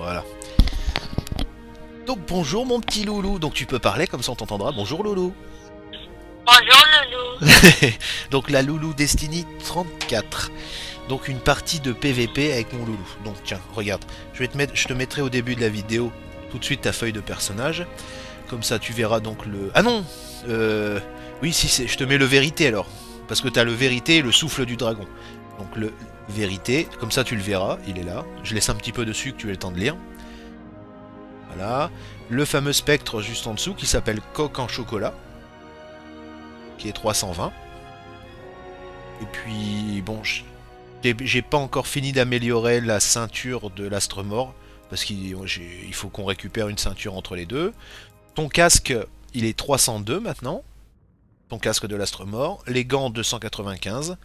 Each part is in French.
Voilà. Donc bonjour mon petit loulou, donc tu peux parler comme ça on t'entendra. Bonjour loulou. Bonjour Loulou. Donc la Loulou Destiny 34. Donc une partie de PVP avec mon loulou. Donc tiens, regarde, je te mettrai au début de la vidéo tout de suite ta feuille de personnage. Comme ça tu verras donc le... Ah non oui si, je te mets le vérité alors. Parce que t'as le vérité et le souffle du dragon. Donc le vérité, comme ça tu le verras, il est là. Je laisse un petit peu dessus que tu aies le temps de lire. Voilà. Le fameux spectre juste en dessous qui s'appelle Coq en chocolat. Qui est 320. Et puis bon, j'ai pas encore fini d'améliorer la ceinture de l'astre mort. Parce qu'il faut qu'on récupère une ceinture entre les deux. Ton casque, il est 302 maintenant. Ton casque de l'astre mort. Les gants 295.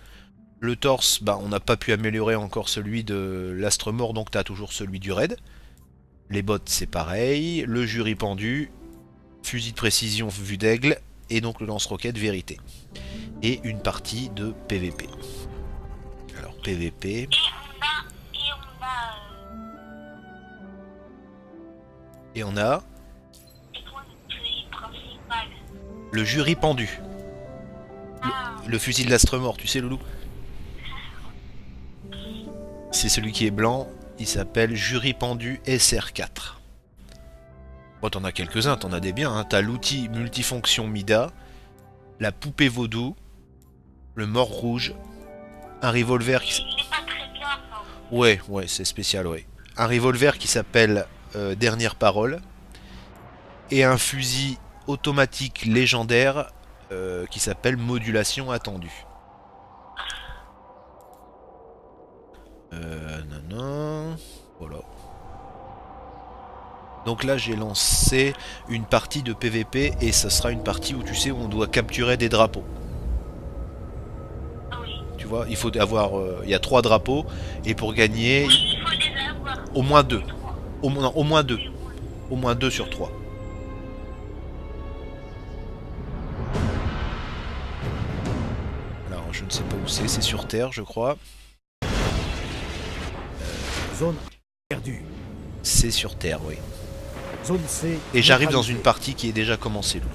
Le torse, bah, on n'a pas pu améliorer encore celui de l'astre mort, donc tu as toujours celui du raid. Les bottes, c'est pareil. Le jury pendu. Fusil de précision vue d'aigle. Et donc le lance-roquette vérité. Et une partie de PVP. Alors PVP. Et on a le jury pendu. Le fusil de l'astre mort, tu sais loulou. C'est celui qui est blanc, il s'appelle jury pendu SR4. Bon, t'en as quelques-uns, t'en as des biens, hein. T'as l'outil multifonction Mida, la poupée vaudou, le mort rouge, un revolver qui... Ouais, c'est spécial, ouais. Un revolver qui s'appelle Dernière Parole, et un fusil automatique légendaire qui s'appelle Modulation Attendue. Non. Voilà. Donc là j'ai lancé une partie de PVP et ça sera une partie où tu sais où on doit capturer des drapeaux. Tu vois, il faut avoir, il y a 3 drapeaux et pour gagner au moins 2. Au moins 2. Au moins 2 sur 3. Alors je ne sais pas où c'est sur Terre je crois. Zone perdue. C'est sur Terre, oui. Zone C. Et j'arrive dans une partie qui est déjà commencée, Lou.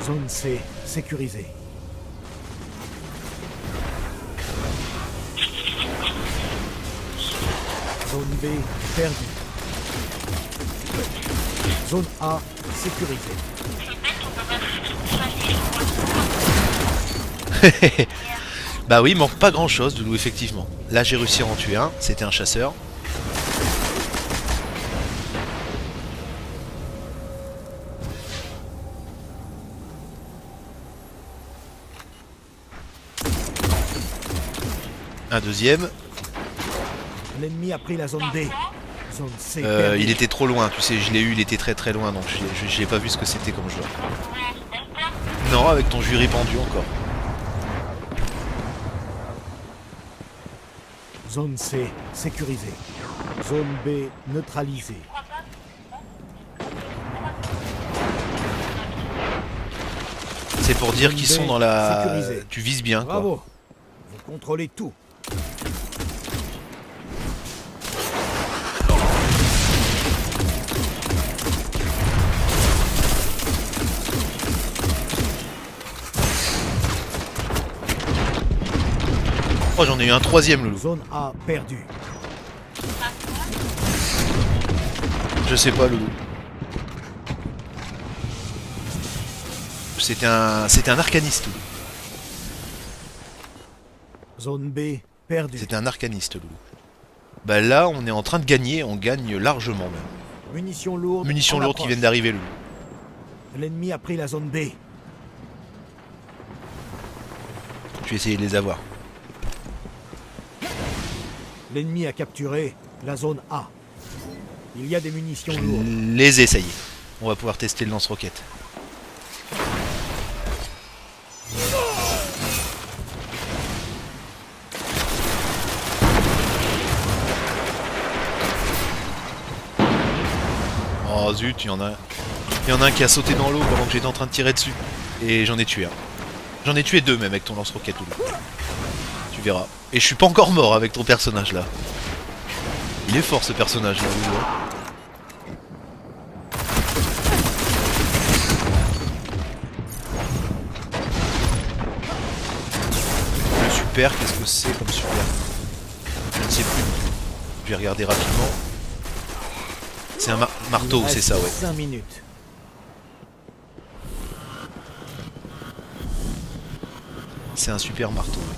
Zone C sécurisée. Zone B perdue. Zone A sécurisée. Bah oui, il manque pas grand chose, Doudou, effectivement. Là j'ai réussi à en tuer un, c'était un chasseur. Un deuxième. L'ennemi a pris la zone D. Zone C il était trop loin, tu sais, je l'ai eu, il était très loin, donc j'ai pas vu ce que c'était comme joueur. Non, avec ton jury pendu encore. Zone C sécurisée. Zone B neutralisée. C'est pour dire qu'ils sont dans la... Sécurisé. Tu vises bien, quoi. Bravo. Vous contrôlez tout. Oh, j'en ai eu un troisième, Loulou. Zone A perdue. Je sais pas, Loulou. C'était un arcaniste, Loulou. Zone B perdue. C'était un arcaniste, Loulou. Bah là, on est en train de gagner, on gagne largement même. Munitions lourdes. Munitions en lourdes qui approche. viennent d'arriver, Loulou. L'ennemi a pris la zone B. Je vais essayer de les avoir. L'ennemi a capturé la zone A. Il y a des munitions Je lourdes. les ai, ça y est. On va pouvoir tester le lance-roquette. Oh zut, il y en a un qui a sauté dans l'eau pendant que j'étais en train de tirer dessus. Et j'en ai tué un. J'en ai tué 2 même avec ton lance-roquette, Loulou. Tu verras. Et je suis pas encore mort avec ton personnage là. Il est fort ce personnage là, Loulou, hein. Le super, qu'est-ce que c'est comme super? Je ne sais plus. Je vais regarder rapidement. C'est un marteau, c'est ça, ouais. 5 minutes. C'est un super marteau, ouais.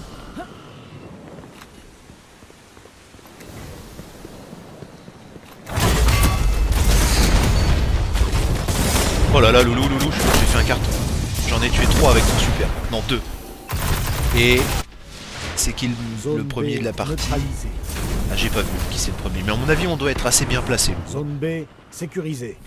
Oh là là, Loulou, j'ai fait un carton. J'en ai tué 3 avec ton super. Non, 2. Et c'est qui le Zone premier B de la partie? neutralisée. Ah, j'ai pas vu qui c'est le premier. Mais à mon avis, on doit être assez bien placé. Zone B sécurisée.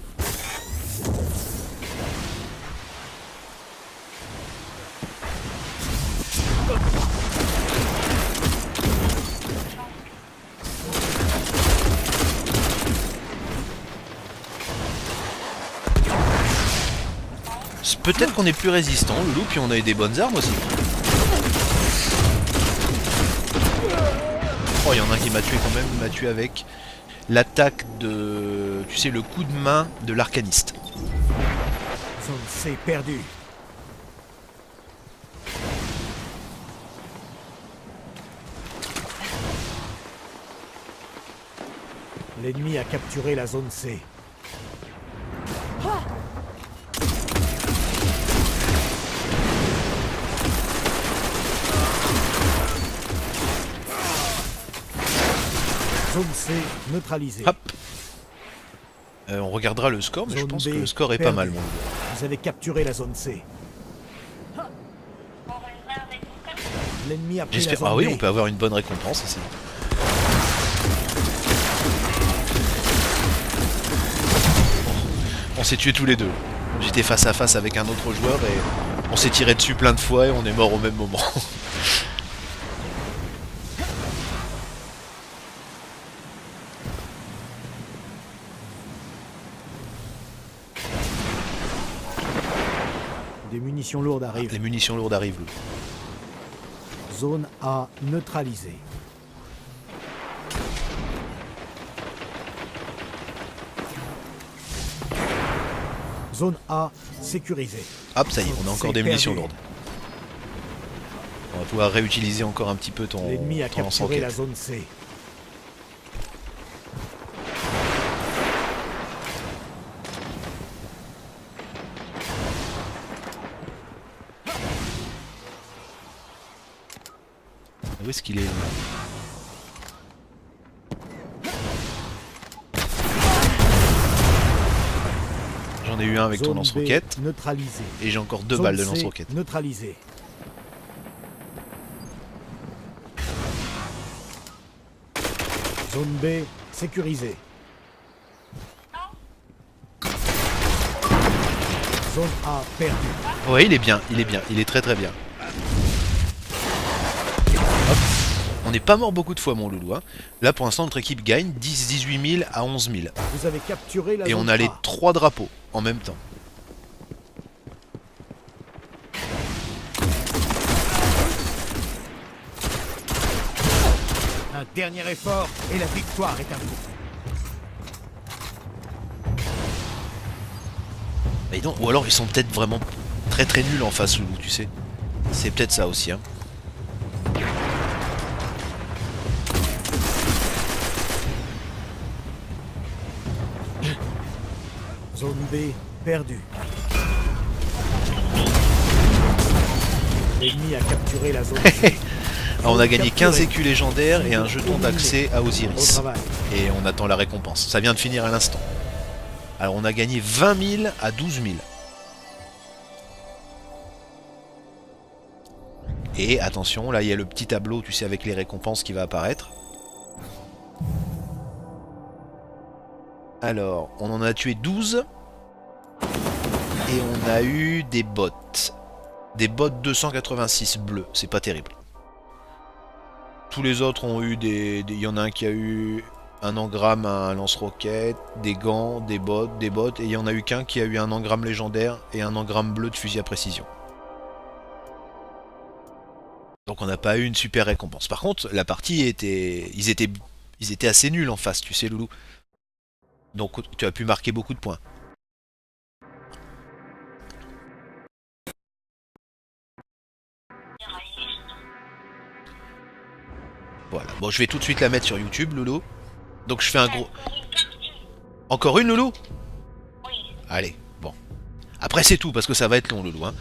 Peut-être qu'on est plus résistant, Loulou, puis on a eu des bonnes armes aussi. Oh, il y en a un qui m'a tué quand même, il m'a tué avec l'attaque de... Tu sais, le coup de main de l'arcaniste. Zone C perdue. L'ennemi a capturé la zone C. Zone C neutralisée. Hop. On regardera le score, mais je Zone pense B que le score est pas perdue. mal, mon. Vous avez capturé la zone C. L'ennemi a pris la J'espère. zone Ah oui, B. on peut avoir une bonne récompense ici. On s'est tués tous les deux. J'étais face à face avec un autre joueur et on s'est tiré dessus plein de fois et on est mort au même moment. Des munitions lourdes arrivent. Les munitions lourdes arrivent, Lou. Zone A neutralisée. Zone A sécurisée. Hop, ça y est, on a encore des munitions perdu. lourdes. On va pouvoir réutiliser encore un petit peu ton L'ennemi a ton capturé la lance-roquette. zone C. Où est-ce qu'il est, Lou? J'en ai eu un avec ton Zone lance-roquette B neutralisée. et j'ai encore 2 Zone balles de C lance-roquette. neutralisée. Zone B sécurisée. Zone A perdue. Ouais, il est bien, il est très très bien. Hop. On n'est pas mort beaucoup de fois, mon loulou, hein. Là, pour l'instant, notre équipe gagne 10-18 000 à 11 000. Vous avez capturé la Et zone on a les A. 3 drapeaux en même temps. Un dernier effort et la victoire est à vous. Et donc, ou alors ils sont peut-être vraiment très très nuls en face, Loulou, tu sais. C'est peut-être ça aussi, hein. Zone B perdue. L'ennemi a capturé la zone C. Alors, on a gagné 15 Capturé. écus légendaires et un jeton d'accès à Au Osiris. travail. Et on attend la récompense. Ça vient de finir à l'instant. Alors on a gagné 20 000 à 12 000. Et attention, là il y a le petit tableau, tu sais, avec les récompenses qui va apparaître. Alors, on en a tué 12. Et on a eu des bots. Des bots 286 bleus, c'est pas terrible. Tous les autres ont eu il y en a un qui a eu un engramme, un lance-roquette, des gants, des bottes, et il y en a eu qu'un qui a eu un engramme légendaire et un engramme bleu de fusil à précision. Donc on n'a pas eu une super récompense. Par contre, la partie était... Ils Ils étaient assez nuls en face, tu sais, Loulou. Donc tu as pu marquer beaucoup de points. Voilà. Bon, je vais tout de suite la mettre sur YouTube, Loulou. Donc je fais un gros... Encore une, Loulou? Allez, bon. Après c'est tout, parce que ça va être long, Loulou. Hein.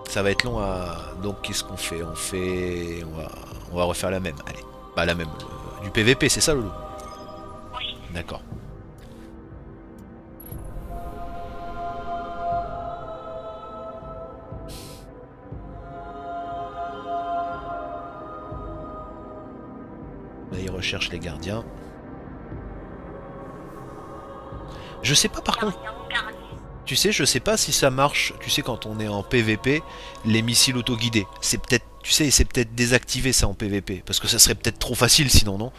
Ça va être long à... Donc qu'est-ce qu'on fait? On va refaire la même, allez. Bah la même. Du PVP, c'est ça, Loulou? D'accord. Là, il recherche les gardiens. Je sais pas par contre... Tu sais, je sais pas si ça marche, tu sais, quand on est en PVP, les missiles autoguidés. C'est peut-être, tu sais, c'est peut-être désactivé ça en PVP. Parce que ça serait peut-être trop facile sinon, non?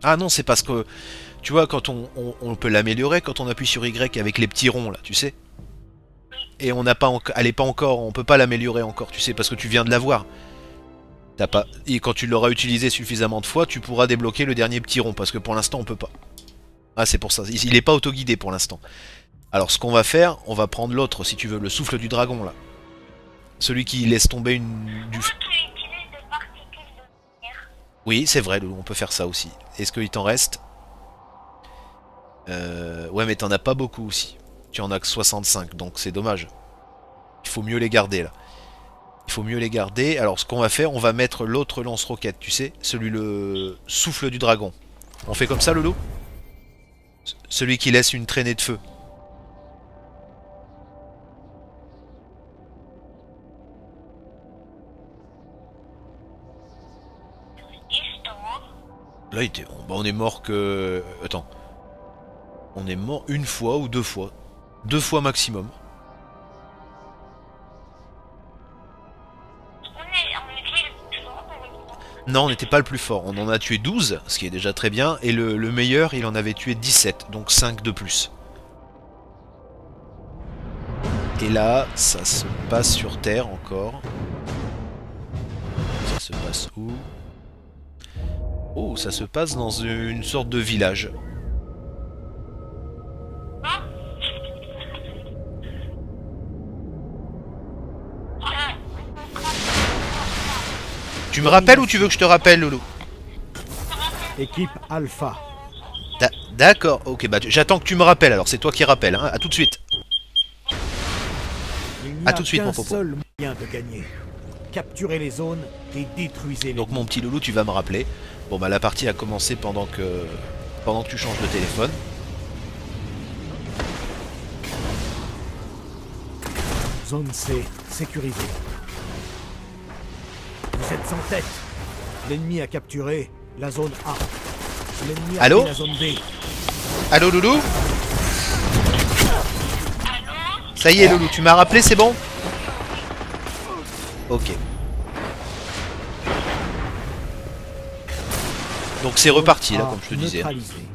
Ah non, c'est parce que, tu vois, quand on peut l'améliorer quand on appuie sur Y avec les petits ronds là, tu sais. Et on n'a pas, elle est pas encore, on peut pas l'améliorer encore, tu sais, parce que tu viens de l'avoir. T'as pas, et quand tu l'auras utilisé suffisamment de fois, tu pourras débloquer le dernier petit rond, parce que pour l'instant on peut pas. Ah c'est pour ça, il est pas autoguidé pour l'instant. Alors ce qu'on va faire, on va prendre l'autre si tu veux, le souffle du dragon là. Celui qui laisse tomber du... Oui c'est vrai, on peut faire ça aussi. Est-ce qu'il t'en reste? Ouais mais t'en as pas beaucoup aussi. Tu en as que 65, donc c'est dommage. Il faut mieux les garder là. Il faut mieux les garder. Alors ce qu'on va faire, on va mettre l'autre lance-roquette, tu sais, celui le souffle du dragon. On fait comme ça, Lolo? Celui qui laisse une traînée de feu. Là, on est mort que... Attends. On est mort une fois ou deux fois. Deux fois maximum. Non, on n'était pas le plus fort. On en a tué 12, ce qui est déjà très bien. Et le meilleur, il en avait tué 17, donc 5 de plus. Et là, ça se passe sur Terre encore. Ça se passe où? Oh, ça se passe dans une sorte de village. Tu me rappelles ou tu veux que je te rappelle, Loulou? Équipe Alpha. D'accord, ok, bah j'attends que tu me rappelles, alors c'est toi qui rappelles, hein. À tout de suite. Il n'y A a tout de suite, qu'un mon popo. seul moyen de gagner. Capturez les zones et détruisez les... Donc mon petit Loulou, tu vas me rappeler. Bon bah la partie a commencé pendant que tu changes de téléphone. Zone C sécurisée. Vous êtes sans tête. L'ennemi a capturé la zone A. L'ennemi a Allô? pris la zone B. Allô Loulou? Ça y est Loulou, tu m'as rappelé, c'est bon? Ok. Donc c'est reparti là, comme je te disais. Neutralisée.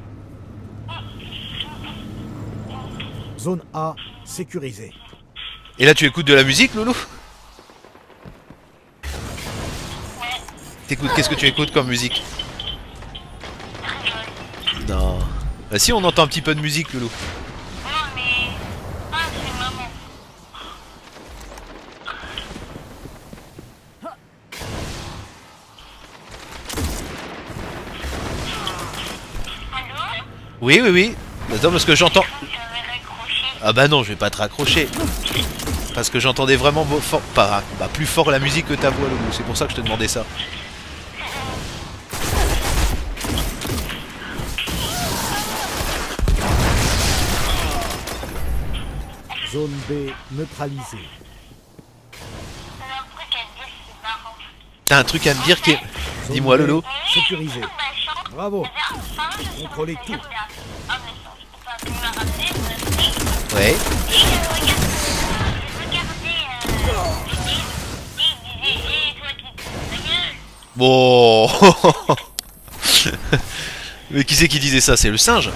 Zone A sécurisée. Et là tu écoutes de la musique Loulou? T'écoutes, qu'est-ce que tu écoutes comme musique? Non. Bah si, on entend un petit peu de musique Loulou. Oui, oui, oui. Attends, parce que j'entends... Ah bah non, je vais pas te raccrocher. Parce que j'entendais vraiment fort, plus fort la musique que ta voix, Loulou. C'est pour ça que je te demandais ça. Zone B neutralisée. T'as un truc à me dire qui est... Zone Dis-moi B Lolo. sécurisée. Bravo. Contrôlez tout. Ouais. Bon. Mais qui c'est qui disait ça? C'est le singe.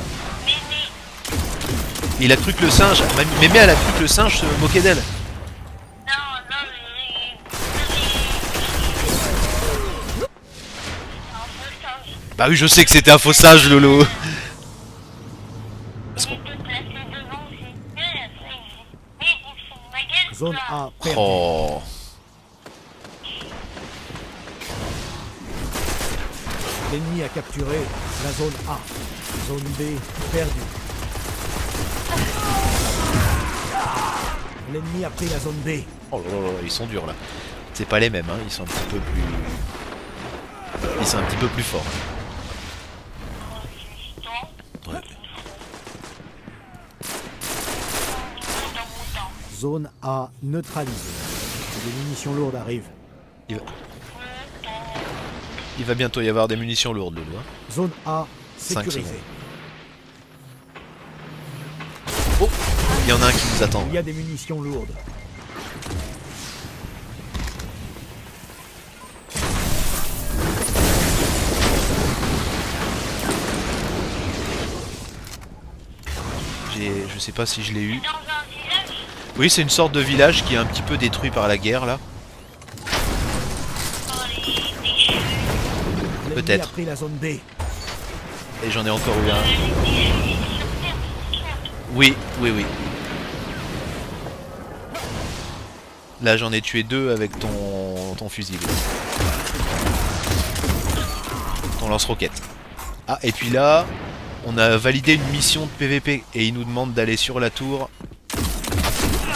Il a cru que le singe... Mémé, elle a cru que le singe se moquait d'elle. Non, Bah oui, je sais que c'était un faussage, Lolo. Je vais te placer devant, j'ai deux, après, ils font ma gueule. Zone là. A perdue. Oh. L'ennemi a capturé la zone A. Zone B perdue. L'ennemi a pris la zone B. Oh là là là, ils sont durs là. C'est pas les mêmes, hein. Ils sont un petit peu plus. Ils sont un petit peu plus forts. Ouais. Zone A neutralisée. Des munitions lourdes arrivent. Il va bientôt y avoir des munitions lourdes, Lolo. Hein. Zone A 5 sécurisée. secondes. Oh, il y en a un qui nous attend. Il y a des munitions lourdes. Je sais pas si je l'ai eu. Dans un village, Oui, c'est une sorte de village qui est un petit peu détruit par la guerre là. dans les déchets, L'ennemi Peut-être. a pris la zone B. Et j'en ai encore eu un. les déchets, ils sur terre, c'est clair. Oui, oui, oui. Là, j'en ai tué 2 avec ton fusil. Lolo. Ton lance-roquette. Ah, et puis là, on a validé une mission de PVP et il nous demande d'aller sur la tour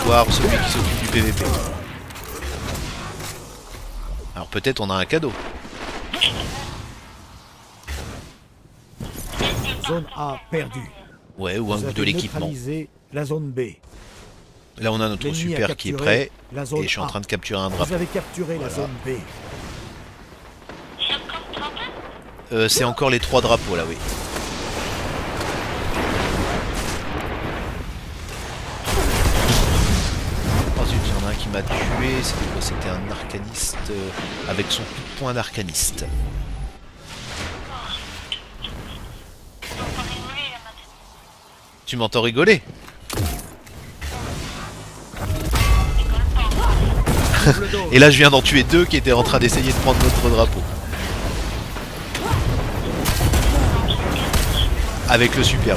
voir celui qui s'occupe du PVP. Alors peut-être on a un cadeau. Zone A perdue. Ouais, ou un Vous ou de avez l'équipement. neutralisé la zone B. Là, on a notre L'ennemi a super qui est capturé prêt la zone et je suis en A. train de capturer un drapeau. Vous avez capturé la Voilà. zone B. J'ai encore 30 ans. C'est encore les 3 drapeaux là, oui. Oh zut, il y en a un qui m'a tué. C'était quoi? C'était un arcaniste avec son coup de poing d'arcaniste. On va rigoler là maintenant. Tu m'entends rigoler? Double dose. Et là, je viens d'en tuer 2 qui étaient en train d'essayer de prendre notre drapeau. Avec le super.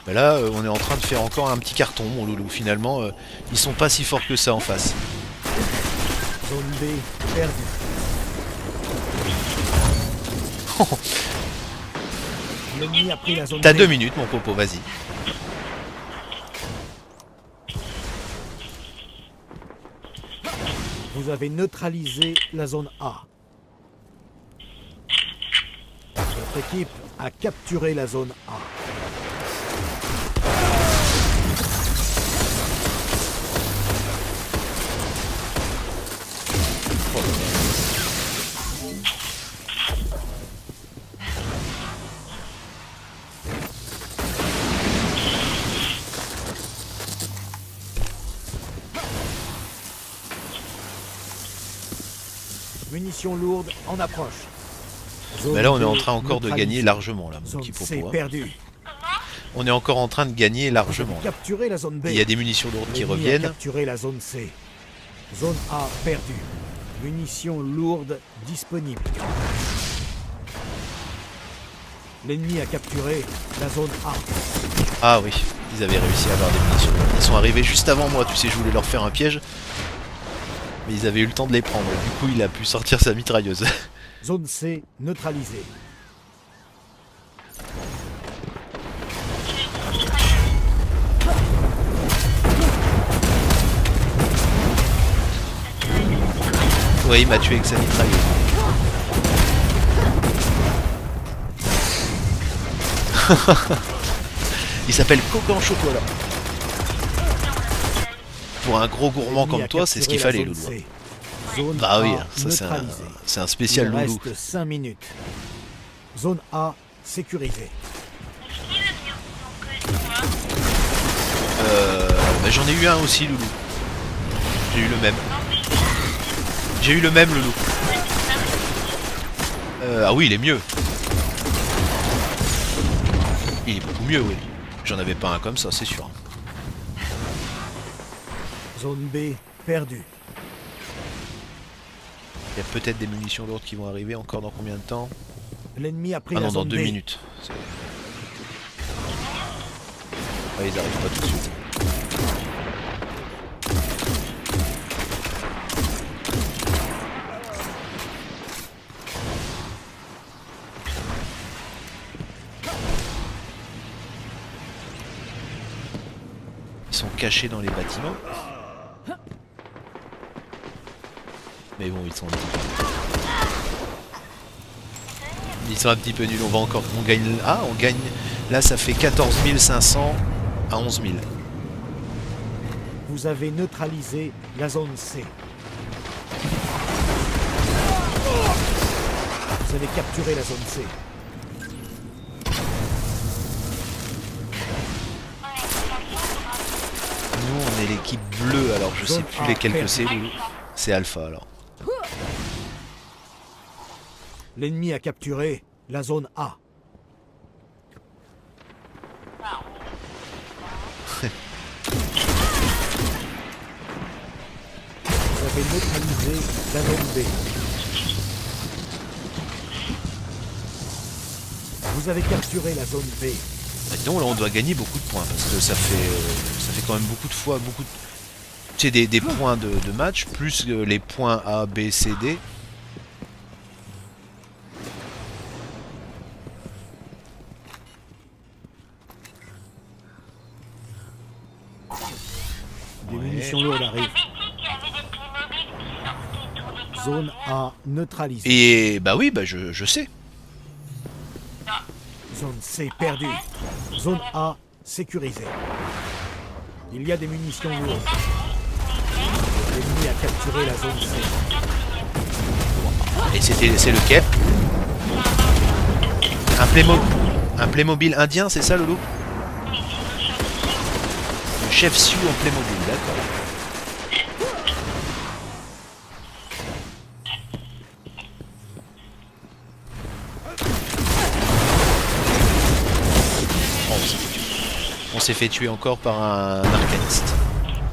Bah là, on est en train de faire encore un petit carton, mon loulou. Finalement, ils sont pas si forts que ça en face. Zone B perdue. L'ennemi a pris la zone T'as B. 2 minutes, mon popo, vas-y. Vous avez neutralisé la zone A. Votre équipe a capturé la zone A. Munitions lourdes en approche. Zone Mais là, on est en B train encore de neutralisée. gagner largement, là, mon Zone petit C popo. Hein. perdue. On est encore en train de gagner largement. là. Capturé la zone B. Il y a des munitions lourdes qui L'ennemi a reviennent. capturé la zone C. Zone A perdue. Munitions lourdes disponibles. L'ennemi a capturé la zone A. Ah oui, ils avaient réussi à avoir des munitions lourdes. Ils sont arrivés juste avant moi, tu sais, je voulais leur faire un piège. Mais ils avaient eu le temps de les prendre. Du coup, il a pu sortir sa mitrailleuse. Zone C neutralisée. Ouais, il m'a tué avec sa mitrailleuse. Il s'appelle Coca en chocolat. Pour un gros gourmand L'ennemi comme a toi, c'est ce qu'il capturé fallait, la zone loulou. C. Zone Bah oui, A ça neutralisée. c'est un spécial Il loulou. reste 5 minutes. Zone A sécurisée. Est-ce qu'il va venir Bah, j'en ai eu un aussi, Loulou. J'ai eu le même. J'ai eu le même, Loulou. Ah oui, il est mieux. Il est beaucoup mieux, oui. J'en avais pas un comme ça, c'est sûr. Zone B perdue. Il y a peut-être des munitions lourdes qui vont arriver encore dans combien de temps? L'ennemi a pris Ah la non, dans zone 2 B. minutes. Ah, ils arrivent pas tout de suite. Ils sont cachés dans les bâtiments. Mais bon, ils sont un petit peu... Ils sont un petit peu nuls. On va encore... On gagne... Ah, on gagne... Là, ça fait 14 500 à 11 000. Vous avez neutralisé la zone C. Vous avez capturé la zone C. Nous, on est l'équipe bleue, alors je sais Zone plus A lesquels que perdue. c'est, Loulou. C'est Alpha, alors. L'ennemi a capturé la zone A. Vous avez neutralisé la zone B. Vous avez capturé la zone B. Maintenant, là, on doit gagner beaucoup de points, parce que ça fait quand même beaucoup de fois, beaucoup de... Tu sais, des points de match, plus les points A, B, C, D. Des Ouais. munitions lourdes arrivent. J'ai dit qu'il y avait des Playmobil qui sortaient tous les temps. Zone A neutralisée. Et bah oui, bah je sais. Zone C perdue. Zone A sécurisée. Il y a des munitions lourdes. L'ennemi a capturé la zone C. Et c'est lequel? Un Playmobil indien, c'est ça, Loulou? Le chef Sioux en Playmobil, d'accord. Oh, on s'est fait tuer encore par un arcaniste.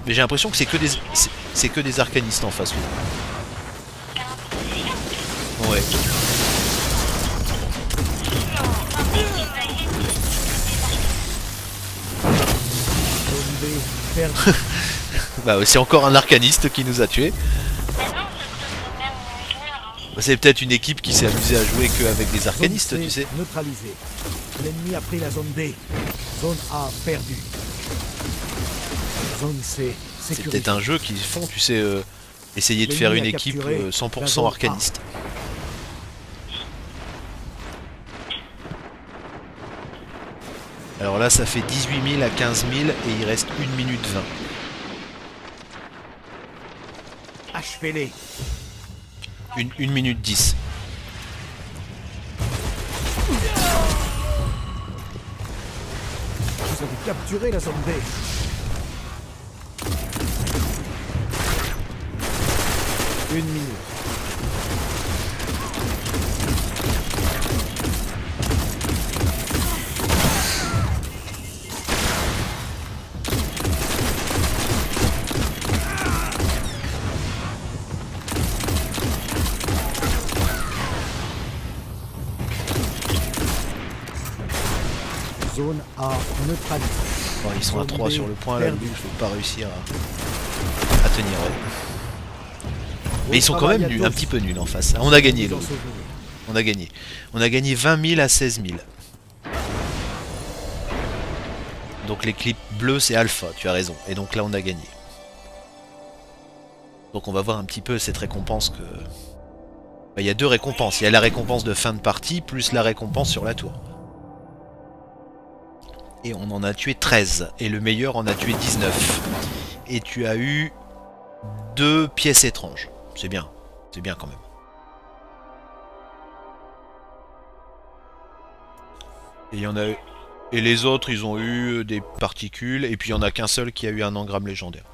Mais j'ai l'impression que c'est que des arcanistes en face. Ouais. Zone B perdue. Bah ouais, c'est encore un arcaniste qui nous a tués. Mais non, c'est même joueur. C'est peut-être une équipe qui s'est amusée à jouer qu'avec des Zone arcanistes, C tu sais. neutralisée. L'ennemi a pris la zone B. Zone A perdue. Zone C C'est sécurisée. peut-être un jeu qu'ils font, tu sais, essayer de L'ennemi faire une a équipe capturé la 100% zone A. arcaniste. Alors là, ça fait 18 000 à 15 000 et il reste 1 minute 20. Achevez-les. 1 minute 10. Vous avez capturé la zone B. Une minute. Zone A neutralisée. Bon, ils sont à Zone 3 B sur le point là, perdue. je vais pas réussir à tenir. Ouais. Mais ils sont quand même nuls, un petit peu nuls en face. On a gagné, là. On a gagné. On a gagné 20 000 à 16 000. Donc les clips bleus c'est Alpha, tu as raison. Et donc là on a gagné. Donc on va voir un petit peu cette récompense que... Bah, il y a deux récompenses. Il y a la récompense de fin de partie plus la récompense sur la tour. Et on en a tué 13. Et le meilleur en a tué 19. Et tu as eu 2 pièces étranges. C'est bien. C'est bien quand même. Et il y en a eu... Et les autres, ils ont eu des particules, et puis il y en a qu'un seul qui a eu un engramme légendaire.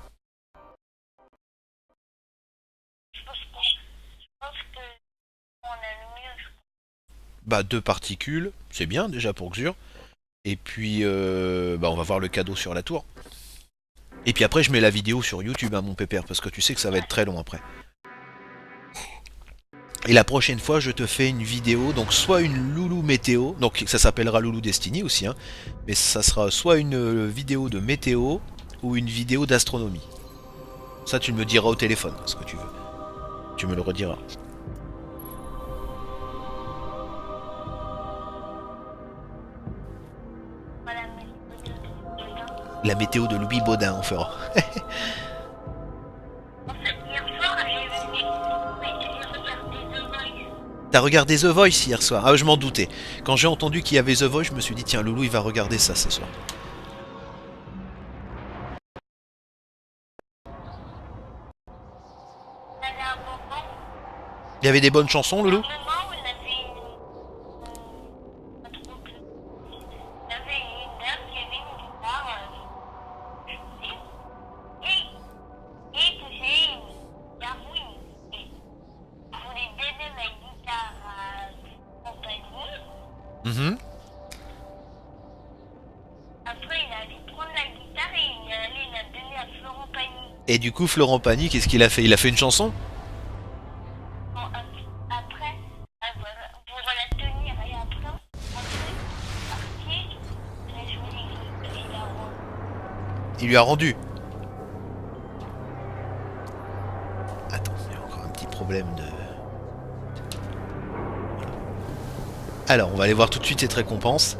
Je pense que on a le mieux. Bah 2 particules, c'est bien déjà pour Xur. Et puis bah on va voir le cadeau sur la tour. Et puis après je mets la vidéo sur YouTube hein, mon pépère, parce que tu sais que ça va être très long après. Et la prochaine fois je te fais une vidéo, donc soit une loulou météo, donc ça s'appellera Loulou Destiny aussi, hein, mais ça sera soit une vidéo de météo ou une vidéo d'astronomie. Ça tu me le diras au téléphone, ce que tu veux. Tu me le rediras. Voilà, mais La météo de Louis Baudin on fera. en fait, hier soir, j'ai regardé The Voice. T'as regardé The Voice hier soir? Ah je m'en doutais. Quand j'ai entendu qu'il y avait The Voice, je me suis dit tiens Loulou il va regarder ça ce soir. On avait un moment, Il y avait des bonnes chansons Loulou? on avait pas trop que. Il y avait une dame qui avait une guitare, et que j'ai une garouille. Et je voulais donner ma guitare à compagnie. Mhm. Après, il a allé prendre la guitare et il est allé la donner à Florent Pagny. Et du coup Florent Pagny qu'est-ce qu'il a fait? Il a fait une chanson? Bon, après, voilà, pour la tenir et après, parti, il a joué il a rendu. Il lui a rendu. Attends, il y a encore un petit problème de... Alors, on va aller voir tout de suite cette récompense.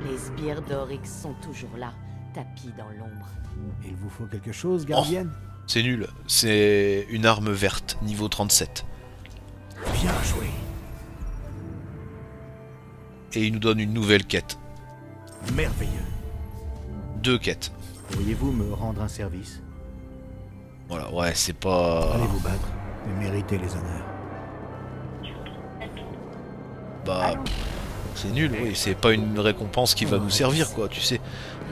Les sbires d'Oryx sont toujours là, tapis dans l'ombre. Il vous faut quelque chose, gardienne? C'est nul. C'est une arme verte, niveau 37. Bien joué. Et il nous donne une nouvelle quête. Merveilleux. 2 quêtes. Pourriez-vous me rendre un service? Voilà, ouais, c'est pas... Allez vous battre et méritez les honneurs. Bah... C'est nul, oui, c'est pas une récompense qui va nous servir, quoi, tu sais.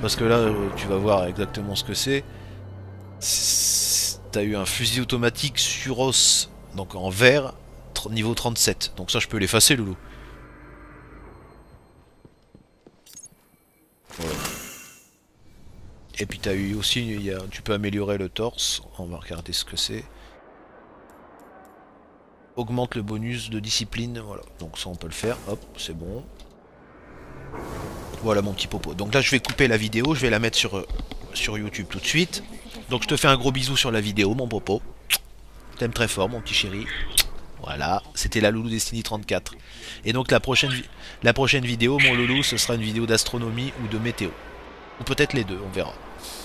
Parce que là, tu vas voir exactement ce que c'est. T'as eu un fusil automatique Suros, donc en vert, niveau 37. Donc ça, je peux l'effacer, Loulou. Voilà. Et puis t'as eu aussi, tu peux améliorer le torse. On va regarder ce que c'est. Augmente le bonus de discipline, voilà. Donc ça on peut le faire, hop, c'est bon. Voilà mon petit popo. Donc là je vais couper la vidéo, je vais la mettre sur YouTube tout de suite. Donc je te fais un gros bisou sur la vidéo, mon popo. T'aimes très fort, mon petit chéri. Voilà, c'était la Loulou Destiny 34. Et donc la prochaine vidéo, mon loulou, ce sera une vidéo d'astronomie ou de météo. Ou peut-être les deux, on verra.